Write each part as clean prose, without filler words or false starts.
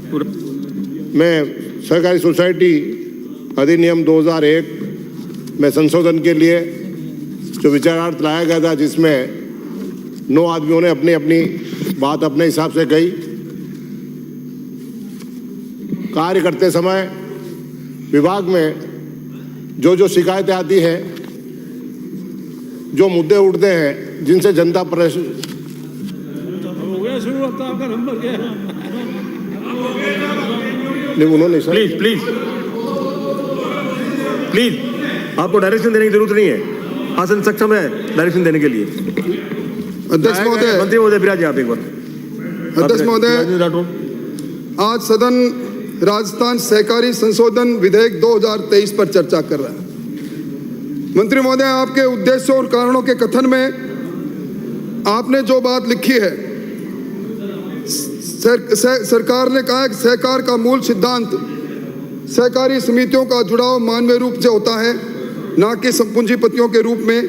मैं सहकारी सोसाइटी अधिनियम 2001 में संशोधन के लिए जो विचारार्थ लाया गया था, जिसमें 9 आदमियों ने अपनी अपनी बात अपने हिसाब से कही। कार्य करते समय विभाग में जो शिकायतें आती हैं, जो मुद्दे उठते हैं, जिनसे जनता परेशान नहीं, उन्होंने प्लीज आपको डायरेक्शन देने की जरूरत नहीं है। आसन सक्षम है डायरेक्शन देने के लिए। अध्यक्ष महोदय, मंत्री महोदय विराज आप एक बार। अध्यक्ष महोदय, आज सदन राजस्थान सहकारी संशोधन विधेयक 2023 पर चर्चा कर रहा है। मंत्री महोदय, आपके उद्देश्यों और कारणों के कथन में आपने जो बात लिखी है, सरकार ने कहा है कि सहकार का मूल सिद्धांत सहकारी समितियों का जुड़ाव मानवीय रूप से होता है, न कि पूंजीपतियों के रूप में।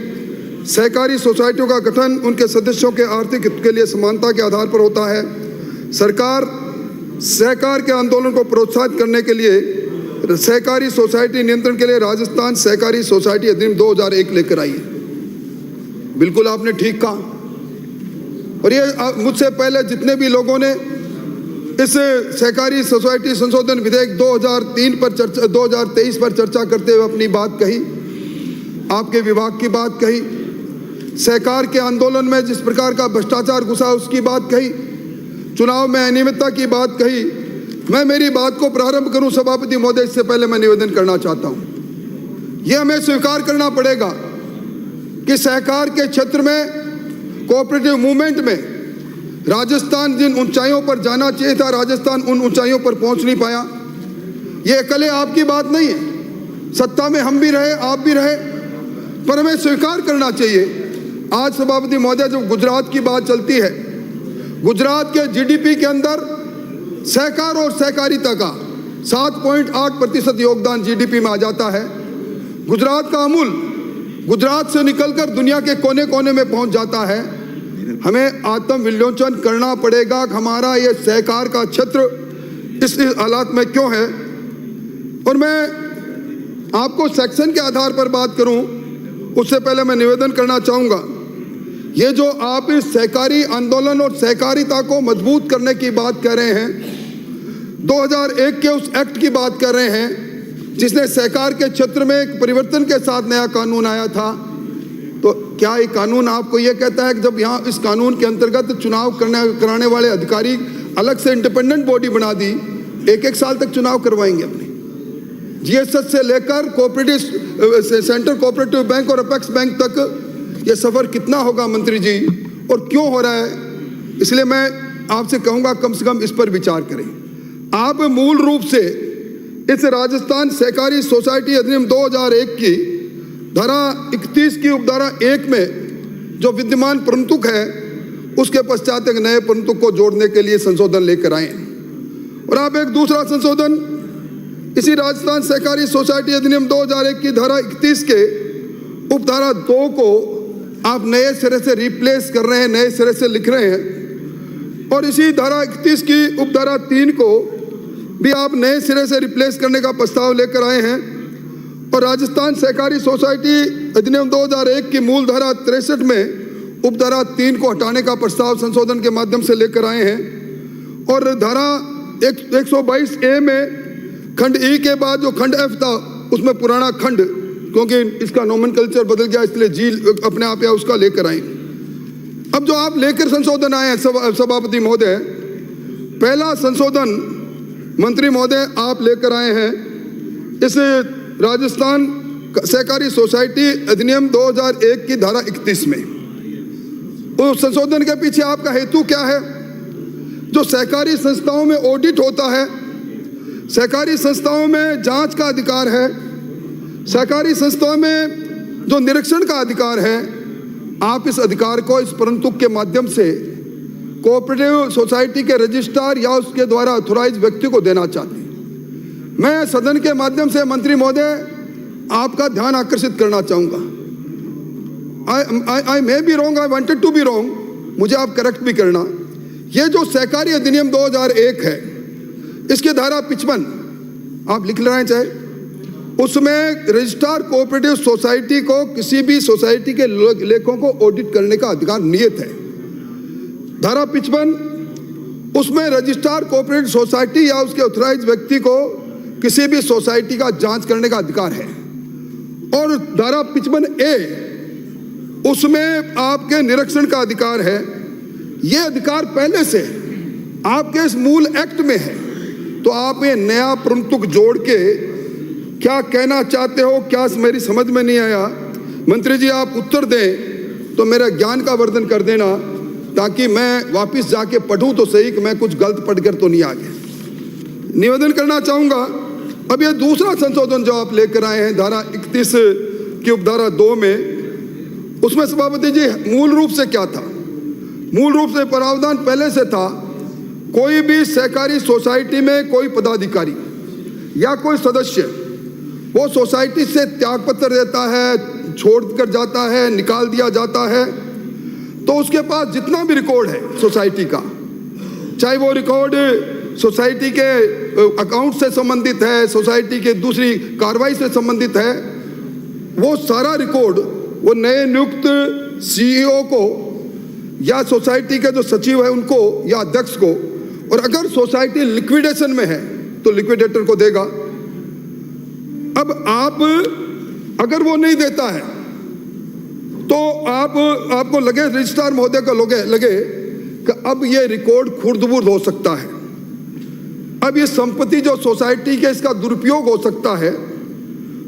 सहकारी सोसाइटियों का गठन उनके सदस्यों के आर्थिक हित के लिए समानता के आधार पर होता है। सरकार सहकार के आंदोलन को प्रोत्साहित करने के लिए सहकारी सोसाइटी नियंत्रण के लिए राजस्थान सहकारी सोसाइटी अधिनियम 2001 लेकर आई है। बिल्कुल आपने ठीक कहा। और ये मुझसे पहले जितने भी लोगों ने इस सहकारी सोसाइटी संशोधन विधेयक 2023 पर चर्चा करते हुए अपनी बात कही, आपके विभाग की बात कही, सहकार के आंदोलन में जिस प्रकार का भ्रष्टाचार घुसा उसकी बात कही, चुनाव में अनियमितता की बात कही। मैं मेरी बात को प्रारंभ करूं सभापति महोदय, इससे पहले मैं निवेदन करना चाहता हूं। यह हमें स्वीकार करना पड़ेगा कि सहकार के क्षेत्र में, कोऑपरेटिव मूवमेंट में राजस्थान जिन ऊंचाइयों पर जाना चाहिए था, राजस्थान उन ऊंचाइयों पर पहुंच नहीं पाया। ये अकेले आपकी बात नहीं है, सत्ता में हम भी रहे, आप भी रहे, पर हमें स्वीकार करना चाहिए। आज सभापति महोदय, जब गुजरात की बात चलती है, गुजरात के जीडीपी के अंदर सहकार और सहकारिता का 7.8% योगदान जीडीपी में आ जाता है। गुजरात का अमूल गुजरात से निकलकर दुनिया के कोने कोने में पहुंच जाता है। हमें आत्मविलोचन करना पड़ेगा कि हमारा ये सहकार का क्षेत्र इस हालात में क्यों है। और मैं आपको सेक्शन के आधार पर बात करूं, उससे पहले मैं निवेदन करना चाहूंगा, ये जो आप इस सहकारी आंदोलन और सहकारिता को मजबूत करने की बात कर रहे हैं, 2001 के उस एक्ट की बात कर रहे हैं जिसने सहकार के क्षेत्र में एक परिवर्तन के साथ नया कानून आया था, तो क्या ये कानून आपको ये कहता है कि जब यहाँ इस कानून के अंतर्गत चुनाव कराने वाले अधिकारी अलग से इंडिपेंडेंट बॉडी बना दी, 1-1 साल तक चुनाव करवाएंगे अपने? जीएसएस से लेकर कोऑपरेटिव सेंट्रल कोऑपरेटिव बैंक और अपेक्स बैंक तक ये सफर कितना होगा मंत्री जी, और क्यों हो रहा है? इसलिए मैं आपसे कहूंगा कम से कम इस पर विचार करें। आप मूल रूप से इस राजस्थान सहकारी सोसाइटी अधिनियम 2001 की धारा 31 की उपधारा 1 में जो विद्यमान प्रंतुक है, उसके पश्चात एक नए प्रंतुक को जोड़ने के लिए संशोधन लेकर आए। और आप एक दूसरा संशोधन इसी राजस्थान सहकारी सोसाइटी अधिनियम 2001 की धारा 31 के उपधारा 2 को आप नए सिरे से रिप्लेस कर रहे हैं, नए सिरे से लिख रहे हैं। और इसी धारा 31 की उपधारा 3 को भी आप नए सिरे से रिप्लेस करने का प्रस्ताव लेकर आए हैं। और राजस्थान सहकारी सोसाइटी अधिनियम 2001 की मूल धारा 63 में उपधारा 3 को हटाने का प्रस्ताव संशोधन के माध्यम से लेकर आए हैं। और धारा 122A में खंड ई के बाद जो खंड एफ था, उसमें पुराना खंड, क्योंकि इसका नोमेनकल्चर बदल गया, इसलिए जी अपने आप या उसका लेकर आए। अब जो आप लेकर संशोधन आए हैं सभापति महोदय, पहला संशोधन मंत्री महोदय आप लेकर आए हैं इस राजस्थान सहकारी सोसाइटी अधिनियम 2001 की धारा 31 में। उस संशोधन के पीछे आपका हेतु क्या है? जो सहकारी संस्थाओं में ऑडिट होता है, सहकारी संस्थाओं में जांच का अधिकार है, सहकारी संस्थाओं में जो निरीक्षण का अधिकार है, आप इस अधिकार को इस प्रंतुक के माध्यम से कोऑपरेटिव सोसाइटी के रजिस्ट्रार या उसके द्वारा ऑथोराइज व्यक्ति को देना चाहते हैं। मैं सदन के माध्यम से मंत्री महोदय आपका ध्यान आकर्षित करना चाहूंगा। I may be wrong, I wanted to be wrong, मुझे आप करेक्ट भी करना। ये जो सहकारी अधिनियम 2001 है, इसकी धारा 55 आप लिख रहे हैं चाहे, उसमें रजिस्ट्रार कोऑपरेटिव सोसाइटी को किसी भी सोसाइटी के लेखों को ऑडिट करने का अधिकार नियत है। धारा 55 उसमें रजिस्ट्रार कोऑपरेटिव सोसाइटी या उसके ऑथराइज व्यक्ति को किसी भी सोसाइटी का जांच करने का अधिकार है। और धारा 55A उसमें आपके निरीक्षण का अधिकार है। यह अधिकार पहले से आपके इस मूल एक्ट में है, तो आप ये नया प्रंतुक जोड़ के क्या कहना चाहते हो, क्या मेरी समझ में नहीं आया। मंत्री जी आप उत्तर दें तो मेरा ज्ञान का वर्धन कर देना, ताकि मैं वापस जाके पढ़ूं तो सही कि मैं कुछ गलत पढ़कर तो नहीं आ गया। निवेदन करना चाहूंगा, अब ये दूसरा संशोधन जो आप लेकर आए हैं धारा 31 की उपधारा 2 में, उसमें सभापति जी मूल रूप से क्या था? मूल रूप से प्रावधान पहले से था, कोई भी सहकारी सोसाइटी में कोई पदाधिकारी या कोई सदस्य वो सोसाइटी से त्यागपत्र देता है, छोड़कर जाता है, निकाल दिया जाता है, तो उसके पास जितना भी रिकॉर्ड है सोसाइटी का, चाहे वो रिकॉर्ड सोसाइटी के अकाउंट से संबंधित है, सोसाइटी के दूसरी कार्रवाई से संबंधित है, वो सारा रिकॉर्ड वो नए नियुक्त सीईओ को या सोसाइटी के जो सचिव है उनको या अध्यक्ष को, और अगर सोसाइटी लिक्विडेशन में है तो लिक्विडेटर को देगा। अब आप अगर वो नहीं देता है तो आपको लगे, रजिस्ट्रार महोदय को लगे कि अब ये रिकॉर्ड खुर्द-बुर्द हो सकता है, अब ये संपत्ति जो सोसाइटी के इसका दुरुपयोग हो सकता है,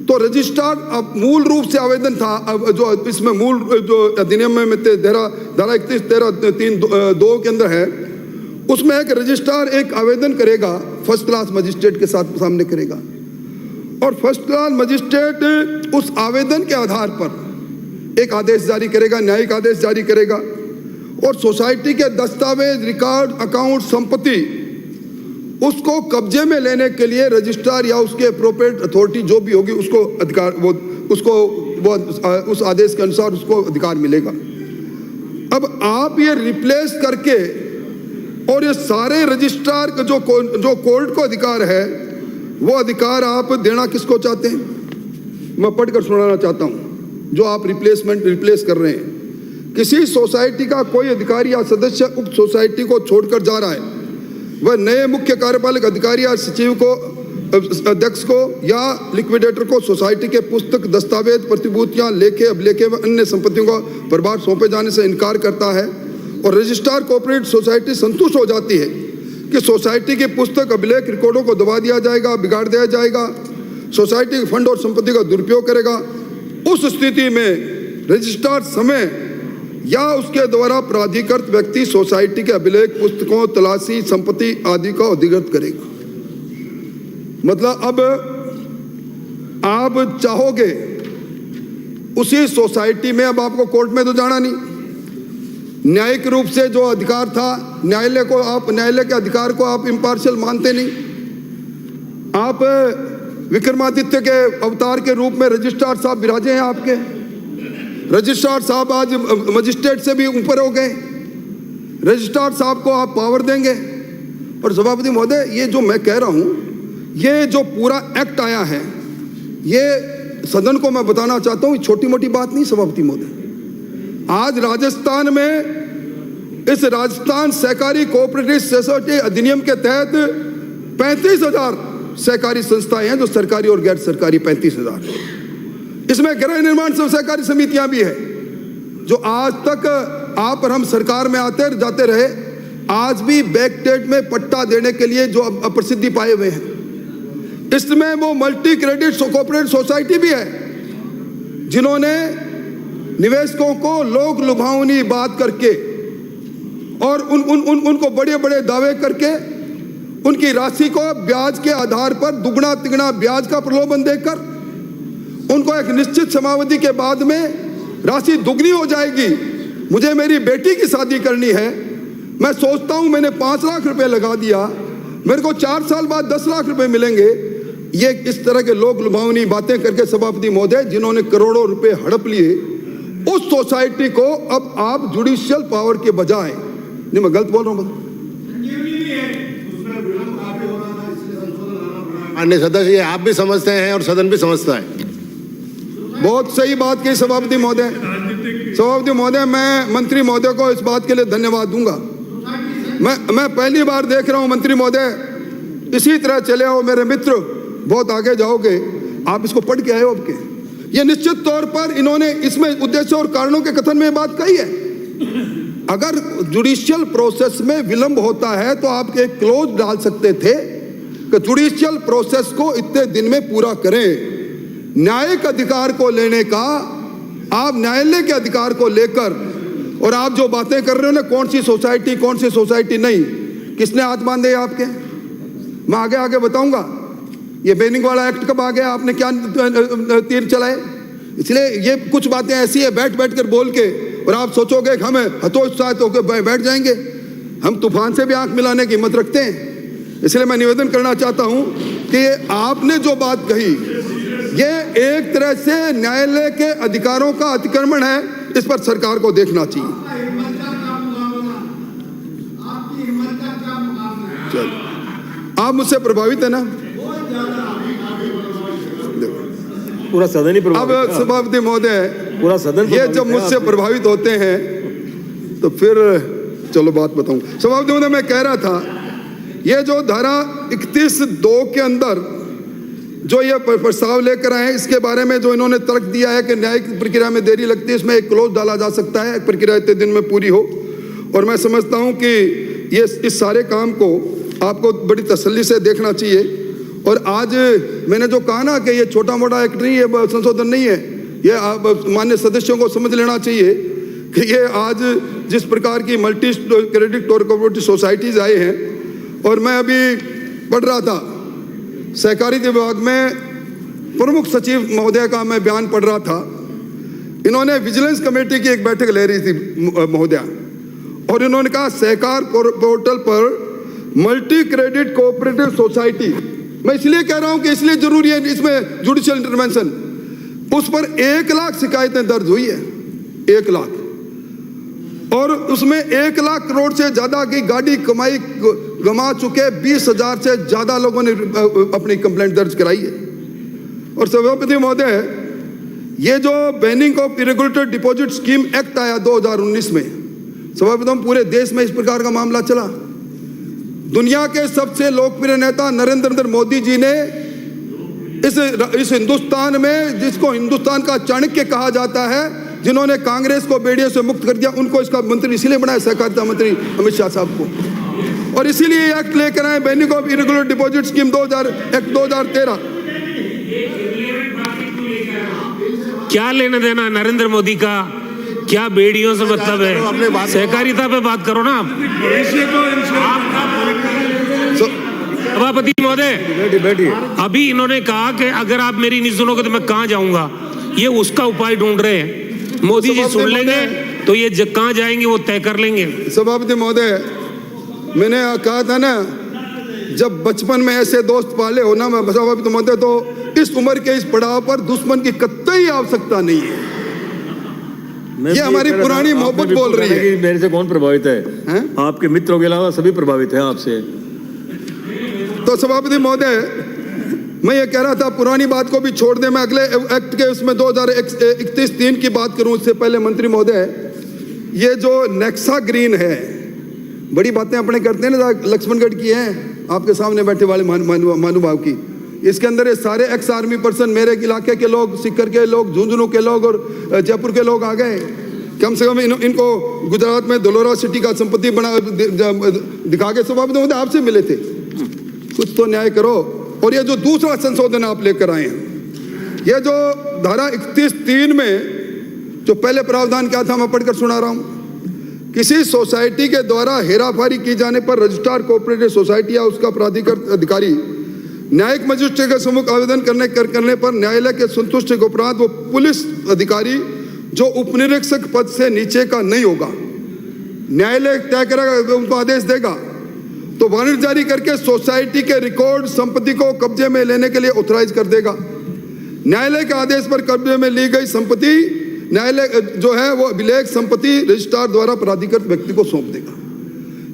तो रजिस्ट्रार अब मूल रूप से आवेदन था, अब जो इसमें मूल जो अधिनियम में धारा 31 13(2) के अंदर है, उसमें एक रजिस्ट्रार एक आवेदन करेगा, फर्स्ट क्लास मजिस्ट्रेट के साथ सामने करेगा, और फर्स्ट क्लास मजिस्ट्रेट उस आवेदन के आधार पर एक आदेश जारी करेगा, न्यायिक आदेश जारी करेगा, और सोसाइटी के दस्तावेज, रिकॉर्ड, अकाउंट, संपत्ति उसको कब्जे में लेने के लिए रजिस्ट्रार या उसके एप्रोप्रिएट अथॉरिटी जो भी होगी उसको अधिकार, उस आदेश के अनुसार उसको अधिकार मिलेगा। अब आप ये रिप्लेस करके और ये सारे रजिस्ट्रार का जो कोर्ट को अधिकार है, वो अधिकार आप देना किसको चाहते हैं? मैं पढ़कर सुनाना चाहता हूं जो आप रिप्लेस कर रहे हैं। किसी सोसाइटी का कोई अधिकारी या सदस्य उक्त सोसाइटी को छोड़कर जा रहा है, वह नए मुख्य कार्यपालक अधिकारी या सचिव को, अध्यक्ष को या लिक्विडेटर को सोसाइटी के पुस्तक, दस्तावेज, प्रतिभूतियां, लेखे, अभिलेखे व अन्य संपत्तियों का प्रभार सौंपे जाने से इनकार करता है, और रजिस्ट्रार कोऑपरेटिव सोसाइटी संतुष्ट हो जाती है कि सोसाइटी के पुस्तक, अभिलेख, रिकॉर्डों को दबा दिया जाएगा, बिगाड़ दिया जाएगा, सोसाइटी के फंड और संपत्ति का दुरुपयोग करेगा, उस स्थिति में रजिस्ट्रार समय या उसके द्वारा प्राधिकृत व्यक्ति सोसाइटी के अभिलेख, पुस्तकों, तलाशी, संपत्ति आदि का अधिकृत करेगा। मतलब अब आप चाहोगे उसी सोसाइटी में, अब आपको कोर्ट में तो जाना नहीं, न्यायिक रूप से जो अधिकार था, न्यायालय के अधिकार को आप इम्पार्शियल मानते नहीं। आप विक्रमादित्य के अवतार के रूप में रजिस्ट्रार साहब विराजे हैं आपके। रजिस्ट्रार साहब आज मजिस्ट्रेट से भी ऊपर हो गए। रजिस्ट्रार साहब को आप पावर देंगे। और सभापति महोदय, ये जो मैं कह रहा हूं, ये जो पूरा एक्ट आया है, ये सदन को मैं बताना चाहता हूं, छोटी मोटी बात नहीं सभापति महोदय। आज राजस्थान में इस राजस्थान सहकारी कोऑपरेटिव सोसाइटी अधिनियम के तहत 35,000 सहकारी संस्थाएं हैं, जो सरकारी और गैर सरकारी 35,000। इसमें गृह निर्माण सहकारी समितियां भी है, जो आज तक आप और हम सरकार में आते जाते रहे, आज भी बैकडेट में पट्टा देने के लिए जो अप्रसिद्धि पाए हुए हैं। इसमें वो मल्टी क्रेडिट कोऑपरेटिव सोसाइटी भी है, जिन्होंने निवेशकों को लोक लुभावनी बात करके और उनको बड़े बड़े दावे करके उनकी राशि को ब्याज के आधार पर दुगना तिगुना ब्याज का प्रलोभन देकर उनको एक निश्चित समावधि के बाद में राशि दुगनी हो जाएगी, मुझे मेरी बेटी की शादी करनी है, मैं सोचता हूं मैंने 5 लाख रुपए लगा दिया, मेरे को 4 साल बाद 10 लाख रुपए मिलेंगे। ये इस तरह के लोक लुभावनी बातें करके सभापति महोदय, जिन्होंने करोड़ों रुपए हड़प लिए, उस सोसाइटी को अब आप जुडिशियल पावर के बजाय, नहीं मैं गलत बोल रहा हूं, माननीय सदस्य, ये आप भी समझते हैं और सदन भी समझता है। बहुत सही बात की सभापति महोदय। सभापति महोदय, मैं मंत्री महोदय को इस बात के लिए धन्यवाद दूंगा। मैं पहली बार देख रहा हूं मंत्री महोदय, इसी तरह चले आओ मेरे मित्र, बहुत आगे जाओगे। आप इसको पढ़ के आए हो आपके, ये निश्चित तौर पर इन्होंने इसमें उद्देश्य और कारणों के कथन में बात कही है। अगर जुडिशियल प्रोसेस में विलंब होता है तो आप एक क्लोज डाल सकते थे कि जुडिशियल प्रोसेस को इतने दिन में पूरा करें। न्यायिक अधिकार को लेने का, आप न्यायालय के अधिकार को लेकर, और आप जो बातें कर रहे हो ना, कौन सी सोसाइटी नहीं, किसने हाथ बांधे आपके? मैं आगे आगे बताऊंगा। ये बैनिंग वाला एक्ट कब आ गया, आपने क्या तीर चलाए? इसलिए ये कुछ बातें ऐसी है, बैठ कर बोल के, और आप सोचोगे कि हमें हतोत्साहित होकर बैठ जाएंगे। हम तूफान से भी आंख मिलाने की हिम्मत रखते हैं। इसलिए मैं निवेदन करना चाहता हूं कि आपने जो बात कही, ये एक तरह से न्यायालय के अधिकारों का अतिक्रमण है। इस पर सरकार को देखना चाहिए। आप मुझसे प्रभावित है ना? पूरा सदन ही प्रभावित। अब सभापति महोदय, पूरा सदन ये जब मुझसे प्रभावित होते हैं तो फिर चलो बात बताऊं। सभापति महोदय, मैं कह रहा था, ये जो धारा 31(2) के अंदर जो ये प्रस्ताव लेकर आए, इसके बारे में जो इन्होंने तर्क दिया है कि न्यायिक प्रक्रिया में देरी लगती है, इसमें एक क्लोज डाला जा सकता है, प्रक्रिया इतने दिन में पूरी हो। और मैं समझता हूं कि ये इस सारे काम को आपको बड़ी तसल्ली से देखना चाहिए। और आज मैंने जो कहा ना कि ये छोटा मोटा एक्ट नहीं है, संशोधन नहीं है, ये माननीय सदस्यों को समझ लेना चाहिए कि ये आज जिस प्रकार की मल्टी क्रेडिट और कोऑपरेटिव सोसाइटीज आए हैं, और मैं अभी पढ़ रहा था सहकारिता विभाग में प्रमुख सचिव महोदय का मैं बयान पढ़ रहा था। इन्होंने विजिलेंस कमेटी की एक बैठक ले रही थी महोदया, और इन्होंने कहा सहकार पोर्टल पर मल्टी क्रेडिट कोऑपरेटिव सोसाइटी, मैं इसलिए कह रहा हूं कि इसलिए जरूरी है इसमें जुडिशियल इंटरवेंशन, उस पर 1 लाख शिकायतें दर्ज हुई है, 1 लाख, और उसमें 1 लाख करोड़ से ज्यादा की गाड़ी कमाई गमा चुके 20,000 से ज्यादा लोगों ने अपनी कंप्लेंट दर्ज कराई है। और सभापति महोदय, ये जो banning of irregulated deposit scheme act आया 2019 में, सभापति, पूरे देश में इस प्रकार का मामला चला। दुनिया के सबसे लोकप्रिय नेता नरेंद्र मोदी जी ने इस हिंदुस्तान में, जिसको हिंदुस्तान का चाणक्य कहा जाता है, जिन्होंने कांग्रेस को बेड़ियों से मुक्त कर दिया, उनको इसका मंत्री इसलिए बनाया, सहकारिता मंत्री अमित शाह साहब को। और इसीलिए एक्ट लेकर आए, banning of irregular deposit scheme 2013। क्या लेना देना नरेंद्र मोदी का, क्या बेड़ियों से मतलब है? सहकारिता पे बात करो ना आप। सभापति महोदय, अभी इन्होंने कहा कि अगर आप मेरी नहीं सुनोगे तो मैं कहां जाऊंगा, ये उसका उपाय ढूंढ रहे हैं। मोदी जी सुन लेंगे तो ये कहां जाएंगे वो तय कर लेंगे। सभापति महोदय, मैंने कहा था ना, जब बचपन में ऐसे दोस्त पाले हो ना, मैं सभापति महोदय, तो इस उम्र के इस पड़ाव पर दुश्मन की कतई आवश्यकता नहीं है। ये हमारी पुरानी मोहब्बत बोल रही है। मेरे से कौन प्रभावित है? आपके मित्रों के अलावा सभी प्रभावित हैं आपसे। तो सभापति महोदय, मैं ये कह रहा था, पुरानी बात को भी छोड़ दे, मैं अगले एक्ट के उसमें 2031(3) की बात करूं। उससे पहले मंत्री महोदय, ये जो नेक्सा ग्रीन है, बड़ी बातें अपने करते हैं ना, लक्ष्मणगढ़ की हैं, आपके सामने बैठे वाले महानुभाव की। इसके अंदर ये सारे एक्स आर्मी पर्सन, मेरे इलाके के लोग, सिक्कर के लोग, झुंझुनू के लोग और जयपुर के लोग आ गए। कम से कम इनको गुजरात में दलोरा सिटी का संपत्ति बना दिखा के सभापति महोदय आपसे मिले थे। कुछ तो न्याय करो। और ये जो दूसरा संशोधन आप लेकर आए हैं, ये जो धारा 31(3) में जो पहले प्रावधान क्या था, मैं पढ़कर सुना रहा हूं। किसी सोसाइटी के द्वारा हेराफेरी की जाने पर रजिस्ट्रार कोऑपरेटिव सोसाइटी या उसका प्राधिकृत अधिकारी न्यायिक मजिस्ट्रेट के सम्मुख आवेदन करने पर न्यायालय के संतुष्टि के उपरांत वो पुलिस अधिकारी जो उपनिरीक्षक पद से नीचे का नहीं होगा, न्यायालय तय करेगा, उनको आदेश देगा, तो वारंट जारी करके सोसाइटी के रिकॉर्ड संपत्ति को कब्जे में लेने के लिए ऑथराइज कर देगा। न्यायालय के आदेश पर कब्जे में ली गई संपत्ति न्यायालय जो है वो अभिलेख संपत्ति रजिस्ट्रार द्वारा प्राधिकृत व्यक्ति को सौंप देगा।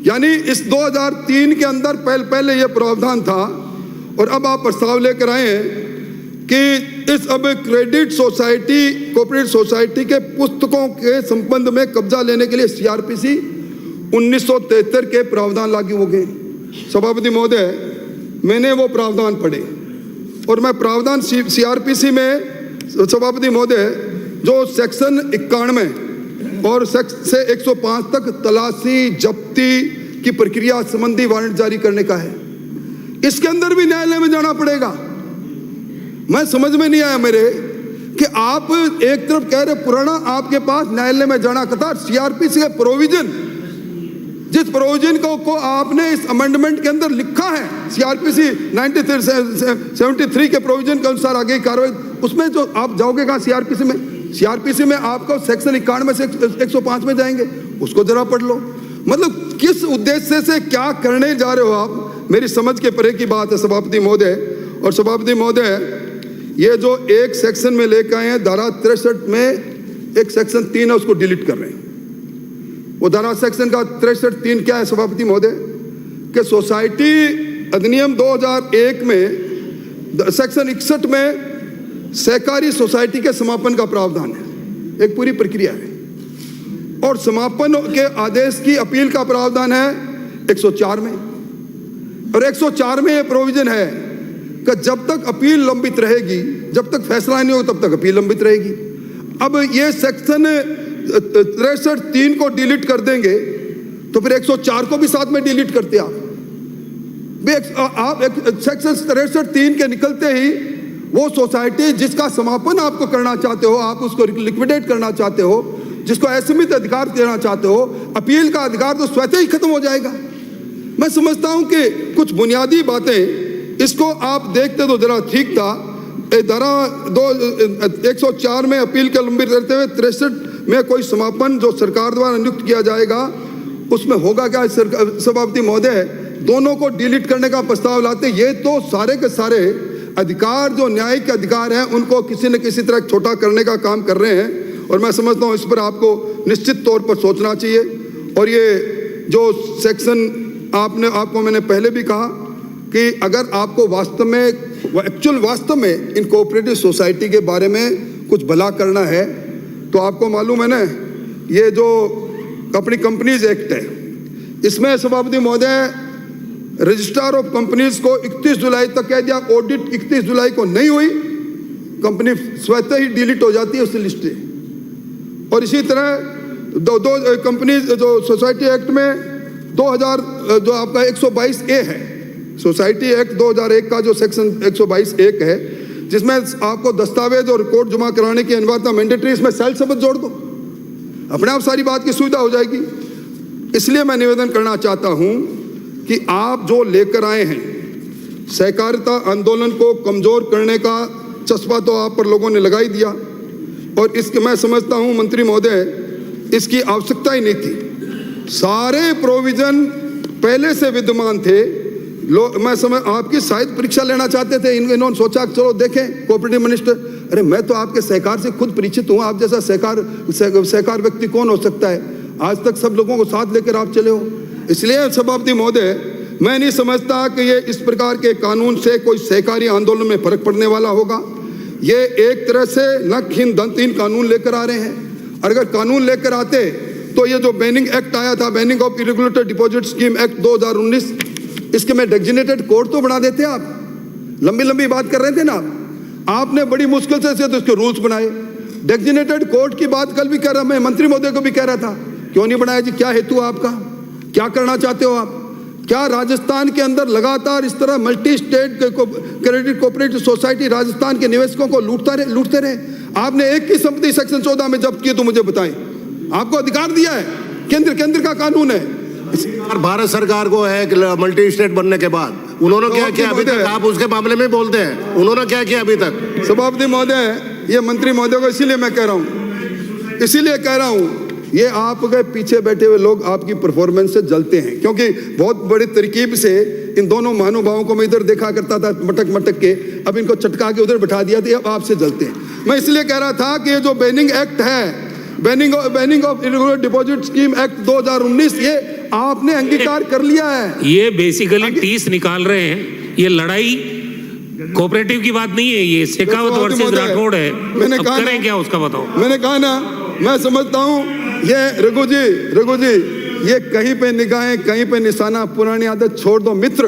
यानी इस 2003 के अंदर पहले ये प्रावधान था, और अब आप प्रस्ताव लेकर आए हैं कि इस अब क्रेडिट सोसाइटी कोऑपरेटिव सोसाइटी के पुस्तकों के संबंध में कब्जा लेने के लिए सीआरपीसी 1973 के प्रावधान लागू हो गए। सभापति महोदय, मैंने वो प्रावधान पढ़े और मैं प्रावधान सीआरपीसी में सभापति महोदय जो सेक्शन 91 और से 105 तक तलाशी जब्ती की प्रक्रिया संबंधी वारंट जारी करने का है, इसके अंदर भी न्यायालय में जाना पड़ेगा। मैं समझ में नहीं आया मेरे कि आप एक तरफ कह रहे पुराना आपके पास न्यायालय में जाना कतार सीआरपीसी के प्रोविजन, जिस प्रोविजन को आपने इस अमेंडमेंट के अंदर लिखा है सीआरपीसी 73 के प्रोविजन के अनुसार आगे कार्रवाई, उसमें जो आप जाओगे कहाँ सीआरपीसी में आपको सेक्शन 91 से 105 में जाएंगे, उसको जरा पढ़ लो। मतलब किस उद्देश्य से क्या करने जा रहे हो आप, मेरी समझ के परे की बात है सभापति महोदय। और सभापति महोदय, ये जो एक सेक्शन में लेकर आए हैं धारा 63 में एक सेक्शन 3 है, उसको डिलीट कर रहे हैं। वो धारा सेक्शन का 63(3) क्या है सभापति महोदय कि सोसाइटी अधिनियम 2001 में सेक्शन 61 में सहकारी सोसाइटी के समापन का प्रावधान है, एक पूरी प्रक्रिया है, और समापन के आदेश की अपील का प्रावधान है 104 में, और 104 में यह प्रोविजन है कि जब तक अपील लंबित रहेगी, जब तक फैसला नहीं होगा तब तक अपील लंबित रहेगी। अब ये सेक्शन 63(3) को डिलीट कर देंगे तो फिर 104 को भी साथ में डिलीट करते आप सेक्शन 63(3) के निकलते ही वो सोसाइटी जिसका समापन आपको करना चाहते हो, आप उसको लिक्विडेट करना चाहते हो, जिसको असीमित अधिकार देना चाहते हो, अपील का अधिकार तो स्वतः ही खत्म हो जाएगा। मैं समझता हूं कि कुछ बुनियादी बातें इसको आप देखते तो जरा ठीक था। धारा 104 में अपील के लंबित रहते हुए 63 में कोई समापन जो सरकार द्वारा नियुक्त किया जाएगा उसमें होगा क्या? सभापति महोदय, दोनों को डिलीट करने का प्रस्ताव लाते, ये तो सारे के सारे अधिकार जो न्यायिक अधिकार हैं उनको किसी न किसी तरह छोटा करने का काम कर रहे हैं, और मैं समझता हूँ इस पर आपको निश्चित तौर पर सोचना चाहिए। और ये जो सेक्शन आपको मैंने पहले भी कहा कि अगर आपको वास्तव में इन कोऑपरेटिव सोसाइटी के बारे में कुछ भला करना है तो आपको मालूम है ना, ये जो अपनी कंपनीज एक्ट है इसमें सभापति महोदय रजिस्ट्रार ऑफ कंपनीज को 31 जुलाई तक कह दिया, ऑडिट 31 जुलाई को नहीं हुई, कंपनी स्वतः ही डिलीट हो जाती है उस लिस्ट से। और इसी तरह दो कंपनीज जो सोसाइटी एक्ट में 2000 जो आपका 122A है, सोसाइटी एक्ट 2001 का जो सेक्शन 122(1) है, जिसमें आपको दस्तावेज और रिकॉर्ड जमा कराने की अनिवार्यता मैंडेटरी, इसमें सेल शब्द जोड़ दो, अपने आप सारी बात की सुविधा हो जाएगी। इसलिए मैं निवेदन करना चाहता हूं कि आप जो लेकर आए हैं सहकारिता आंदोलन को कमजोर करने का चस्पा तो आप पर लोगों ने लगा ही दिया, और इसके मैं समझता हूं मंत्री महोदय इसकी आवश्यकता ही नहीं थी। सारे प्रोविजन पहले से विद्यमान थे। मैं समझ आपकी शायद परीक्षा लेना चाहते थे, इन्होंने सोचा चलो देखें कोऑपरेटिव मिनिस्टर, अरे मैं तो आपके सहकार से खुद परिचित हूँ, आप जैसा सहकार व्यक्ति कौन हो सकता है, आज तक सब लोगों को साथ लेकर आप चले हो। इसलिए सभापति महोदय मैं नहीं समझता कि ये इस प्रकार के कानून से कोई सहकारी आंदोलन में फर्क पड़ने वाला होगा। ये एक तरह से नखहीन दंतहीन कानून लेकर आ रहे हैं, और अगर कानून लेकर आते तो ये जो बैनिंग एक्ट आया था, banning of irregular deposit scheme act 2019, इसके में डेजिग्नेटेड कोड तो बना देते आप। लंबी बात कर रहे थे ना आपने बड़ी मुश्किल से तो इसके रूल्स बनाए। डेजिग्नेटेड कोड की बात कल भी कह रहा, मैं मंत्री महोदय को भी कह रहा था, क्यों नहीं बनाया जी? क्या हेतु आपका, क्या करना चाहते हो आप? क्या राजस्थान के अंदर लगातार इस तरह multi state credit cooperative society Rajasthan के निवेशकों को लूटते रहे? आपने एक की संपत्ति सेक्शन 14 में जब्त की तो मुझे बताएं, आपको अधिकार दिया है, केंद्र का कानून है। भारत सरकार को है कि मल्टी स्टेट बनने के बाद उन्होंने क्या किया अभी तक? आप उसके मामले में बोलते हैं, उन्होंने क्या किया अभी तक? सभापति महोदय, ये मंत्री महोदय को इसीलिए मैं कह रहा हूँ ये आपके पीछे बैठे हुए लोग आपकी परफॉर्मेंस से जलते हैं, क्योंकि बहुत बड़ी तरकीब से इन दोनों महानुभावों को मैं इधर देखा करता था मटक के, अब इनको चटका के उधर बैठा दिया था, अब आपसे जलते हैं। मैं इसलिए कह रहा था कि ये जो बैनिंग एक्ट है, banning of irregular deposit scheme act 2019, ये आपने अंगीकार कर लिया है। ये बेसिकली टीस निकाल रहे हैं। ये लड़ाई कोऑपरेटिव की बात नहीं है, ये शेखावत सभापति वर्सेस महोदय, राठौड़ है। मैंने अब कहा करें ना- क्या उसका बताओ। मैंने कहा ना, मैं समझता हूँ ये रघु जी ये कहीं पे निगाहें कहीं पे निशाना, पुरानी आदत छोड़ दो मित्र।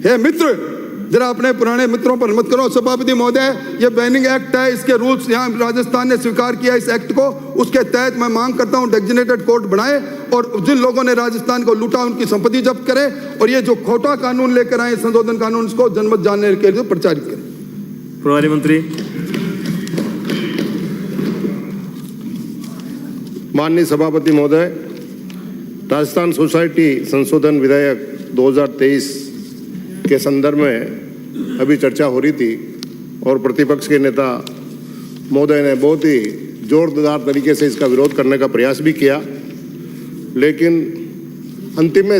हे मित्र, जरा अपने पुराने मित्रों पर मत करो। सभापति महोदय, ये बैनिंग एक्ट है, इसके रूल्स यहाँ राजस्थान ने स्वीकार किया इस एक्ट को, उसके तहत मैं मांग करता हूँ डेजिग्नेटेड कोर्ट बनाए और जिन लोगों ने राजस्थान को लूटा उनकी संपत्ति जब्त करे, और ये जो खोटा कानून लेकर आए संशोधन कानून, इसको जनमत जानने के लिए प्रचारित करें। प्रभारी मंत्री। माननीय सभापति महोदय, राजस्थान सोसाइटी संशोधन विधेयक 2023 के संदर्भ में अभी चर्चा हो रही थी और प्रतिपक्ष के नेता महोदय ने बहुत ही जोरदार तरीके से इसका विरोध करने का प्रयास भी किया, लेकिन अंतिम में